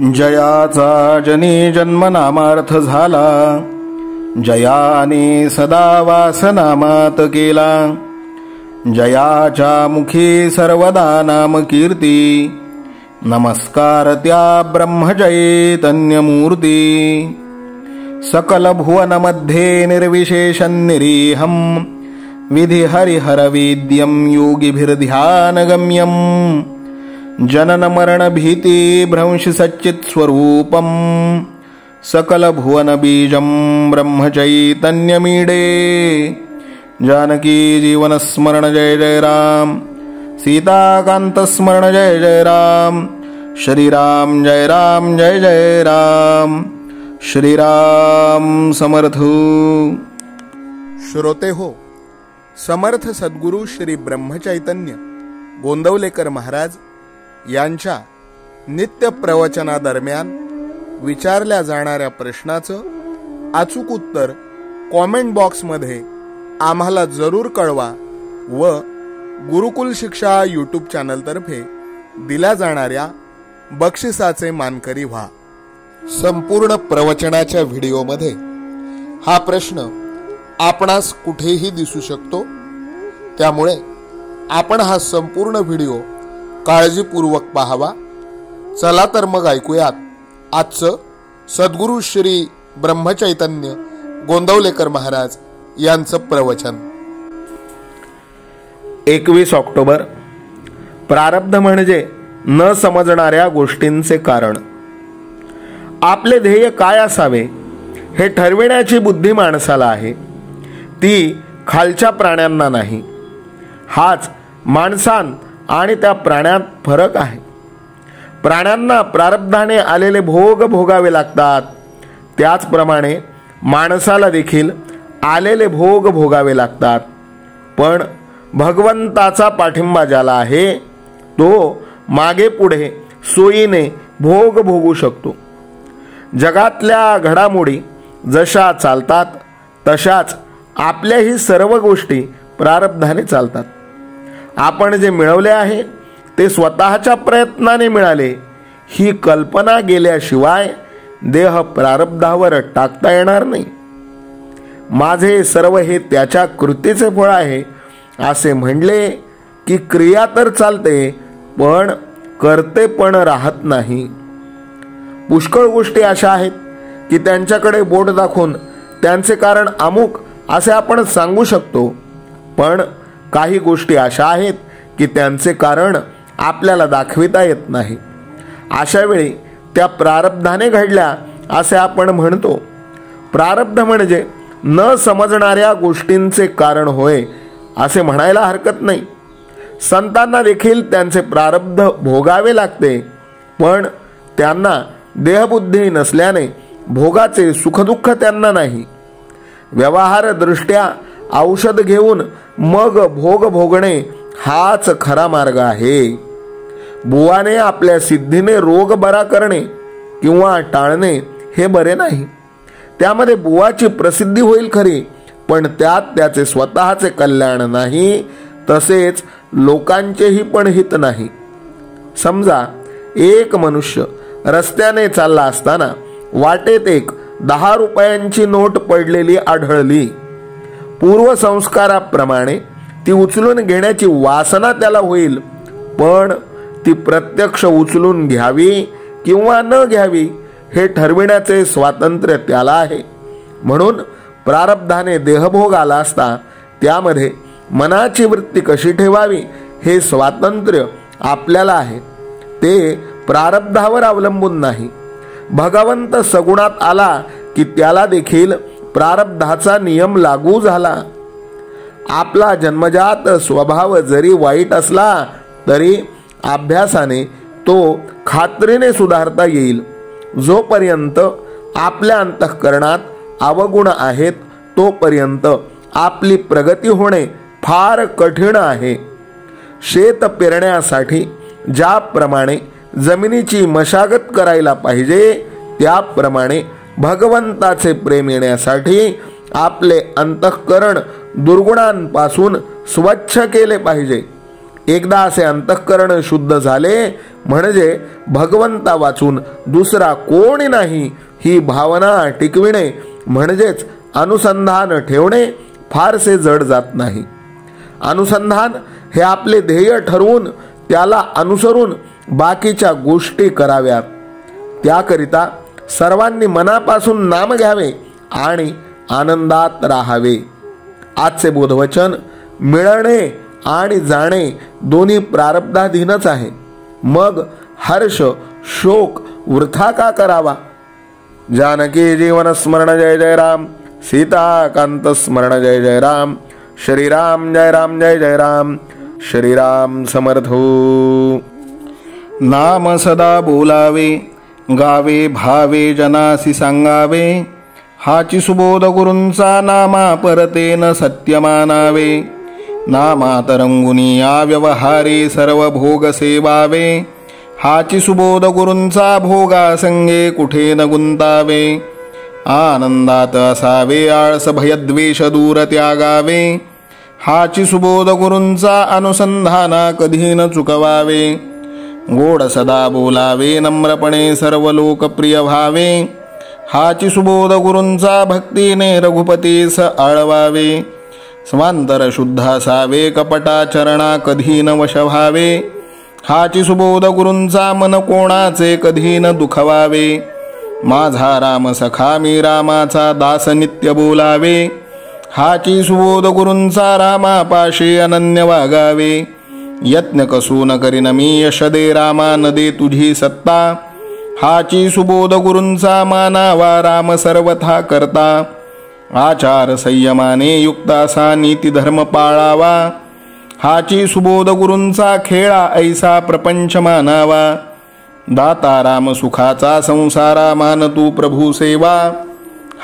जयाचा जनी जन्म नामार्थ झाला, जयाने सदा वासनामात केला. जयाच्या मुखी सर्वदा नाम कीर्ती, नमस्कार त्या ब्रह्मचैतन्यमूर्ती. सकल भुवनमध्ये निर्विशेषं निरीहं, विधि हरिहरवेद्यं योगिभिर्ध्यानगम्यं. जनन मरण भीति भ्रंश सच्चित् स्वरूपं, सकल भुवन बीजं ब्रह्मचैतन्यमीडे. जानकी जीवन स्मरण जय जय राम, सीताकांत स्मरण जय जय राम. श्रीराम जय राम जय जय राम. श्रीराम समर्थ. श्रोते हो, समर्थ सद्गुरू श्री ब्रह्मचैतन्य गोंदवलेकर महाराज यांच्या नित्य प्रवचनादरम्यान विचारल्या जाणाऱ्या प्रश्नाचं अचूक उत्तर कॉमेंट बॉक्समध्ये आम्हाला जरूर कळवा व गुरुकुल शिक्षा यूट्यूब चॅनलतर्फे दिल्या जाणाऱ्या बक्षिसाचे मानकरी व्हा. संपूर्ण प्रवचनाच्या व्हिडिओमध्ये हा प्रश्न आपणास कुठेही दिसू शकतो, त्यामुळे आपण हा संपूर्ण व्हिडिओ काळजीपूर्वक पाहावा. चला तर मग ऐकूयात आजचं सद्गुरू श्री ब्रह्मचैतन्य गोंदवलेकर महाराज यांचं प्रवचन. 21 ऑक्टोबर. प्रारब्ध म्हणजे न समजणाऱ्या गोष्टींचे कारण. आपले ध्येय काय असावे हे ठरविण्याची बुद्धी माणसाला आहे, ती खालच्या प्राण्यांना नाही. हाच माणसांत आणि त्या प्राण्यात फरक आहे. प्राण्यांना प्रारब्धाने आलेले भोग भोगावे लागतात, त्याचप्रमाणे माणसाला देखील आलेले भोग भोगावे लागतात. पण भगवंताचा पाठिंबा ज्याला आहे तो मागे पुढे सोयीने भोग भोगू शकतो. जगातल्या घडामोडी जशा चालतात तशाच आपल्याही सर्व गोष्टी प्रारब्धाने चालतात. आपण जे मिळवले आहे ते स्वतःच्या प्रयत्नाने मिळाले ही कल्पना गेल्याशिवाय देह प्रारब्धावर टाकता येणार नाही. माझे सर्व हे त्याच्या कृतीचे फळ आहे असे म्हणले की क्रिया तर चालते, पण करते पण राहत नाही. पुष्कळ गोष्टी अशा आहेत की त्यांच्याकडे बोट दाखवून त्यांचे कारण अमुक असे आपण सांगू शकतो, पण काही गोष्टी अशा आहेत की त्यांचे कारण आपल्याला दाखविता येत नाही. अशा वेळी त्या प्रारब्धाने घडल्या असे आपण म्हणतो. प्रारब्ध म्हणजे न समजणाऱ्या गोष्टींचे कारण होय असे म्हणायला हरकत नाही. संतांना देखील त्यांचे प्रारब्ध भोगावे लागते, पण त्यांना देहबुद्धी नसल्याने भोगाचे सुखदुःख त्यांना नाही. व्यवहार दृष्ट्या औषध घेऊन मग भोग भोगणे हाच खरा मार्ग आहे. बुवाने आपल्या सिद्धीने रोग बरा करणे किंवा टाळणे हे बरे नाही. त्यामध्ये बुवाची प्रसिद्धी होईल खरी, पण त्यात त्याचे स्वतःचे कल्याण नाही, तसेच लोकांचेही पण हित नाही. समजा एक मनुष्य रस्त्याने चालला असताना वाटेत एक 10 रुपयांची नोट पडलेली आढळली. पूर्वसंस्काराप्रमाणे ती उचलून घेण्याची वासना त्याला होईल, पण ती प्रत्यक्ष उचलून घ्यावी किंवा न घ्यावी हे ठरविण्याचे स्वातंत्र्य त्याला आहे. म्हणून प्रारब्धाने देहभोग आला असता त्यामध्ये मनाची वृत्ती कशी ठेवावी हे स्वातंत्र्य आपल्याला आहे, ते प्रारब्धावर अवलंबून नाही. भगवंत सगुणात आला की त्याला देखील प्रारब्धाचा नियम लागू झाला. आपला जन्मजात स्वभाव जरी वाईट असला तरी अभ्यासाने तो खात्रीने सुधारता येईल. जोपर्यंत आपल्या अंतःकरणात अवगुण आहेत तोपर्यंत आपली प्रगती होणे फार कठीण आहे. शेत पेरण्यासाठी ज्याप्रमाणे जमिनीची मशागत करायला पाहिजे त्याप्रमाणे भगवंताचे प्रेम येण्यासाठी आपले अंतःकरण दुर्गुणांपासून स्वच्छ केले पाहिजे. एकदा असे अंतःकरण शुद्ध झाले म्हणजे भगवंता वाचून दुसरा कोणी नाही ही भावना टिकविणे म्हणजेच अनुसंधान ठेवणे फारसे जड जात नाही. अनुसंधान हे आपले ध्येय ठरवून त्याला अनुसरून बाकीच्या गोष्टी कराव्यात. त्याकरिता सर्वांनी मनापासून नाम घ्यावे आणि आनंदात राहावे. आजचे बोधवचन मिळणे आणि जाणे दोन्ही प्रारब्धाधीनच आहे. मग हर्ष शोक वृथा का करावा. जानकी जीवन स्मरण जय जय राम. सीता कांत स्मरण जय जय राम. श्रीराम जय राम जय जय राम. श्रीराम समर्थ. नाम सदा बोलावे गावे भावे जनासी सांगावे. हाची सुबोध गुरूंचा नामा परतेन सत्य मानावे. नामात रंगुनी या व्यवहारे सर्व भोग सेवावे. हाची सुबोध गुरूंचा भोगा संगे कुठे न गुंतावे. आनंदात असावे आळस भयद्वेष दूर त्यागावे. हाची सुबोध गुरूंचा अनुसंधाना कधी न चुकवावे. गोड सदा बोलावे नम्रपणे सर्व लोकप्रिय व्हावे. हाची सुबोध गुरूंचा भक्तीने रघुपतीस आळवावे. स्वांतर शुद्ध असावे कपटाचरणा कधी न वश व्हावे. हाची सुबोध गुरूंचा मन कोणाचे कधी न दुखवावे. माझा राम सखा मी रामाचा दास नित्य बोलावे. हाची सुबोध गुरूंचा रामापाशी अनन्य वागावे. यत्न कसून करीन मी यश दे रामा न दे तुझी सत्ता. हाची सुबोध गुरूंचा मानावा राम सर्वथा करता. आचार संयमाने युक्त असा नीती धर्म पाळावा. हाची सुबोध गुरूंचा खेळा ऐसा प्रपंच मानावा. दाता राम सुखाचा संसारा मान तू प्रभू सेवा.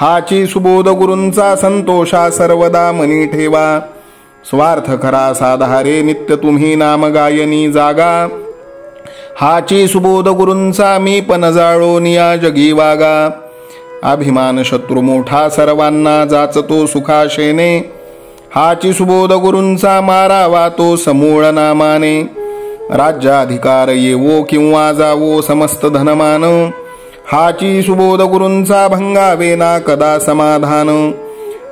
हाची सुबोध गुरूंचा संतोषा सर्वदा मनी ठेवा. स्वार्थ खरा साधारे नित्य तुम्ही नाम गायनी जागा. हाची सुबोध गुरूंचा मी पण जाळो निया जगी वागा. अभिमान शत्रू मोठा सर्वांना जाचतो सुखाशेने. हाची सुबोध गुरूंचा मारावा तो समूळ नामाने. राज्याधिकार येवो किंवा जावो समस्त धनमान. हाची सुबोध गुरूंचा भंगावे ना कदा समाधान.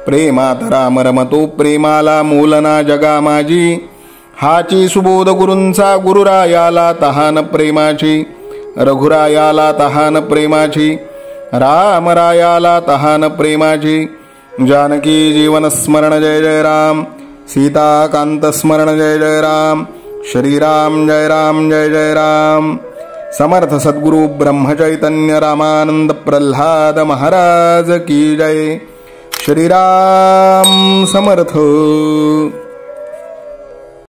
प्रेमात राम रमतो प्रेमाला मोलना जगा माझी. हाची सुबोध गुरूंचा गुरुरायाला तहान प्रेमाची. रघुरायाला तहान प्रेमाची. रामरायाला तहान प्रेमाची. जानकी जीवन स्मरण जय जय राम. सीता कांत स्मरण जय जय राम. श्रीराम जय राम जय जय राम. समर्थ सद्गुरु ब्रह्मचैतन्य रामानंद प्रल्हाद महाराज की जय. श्रीराम समर्थ.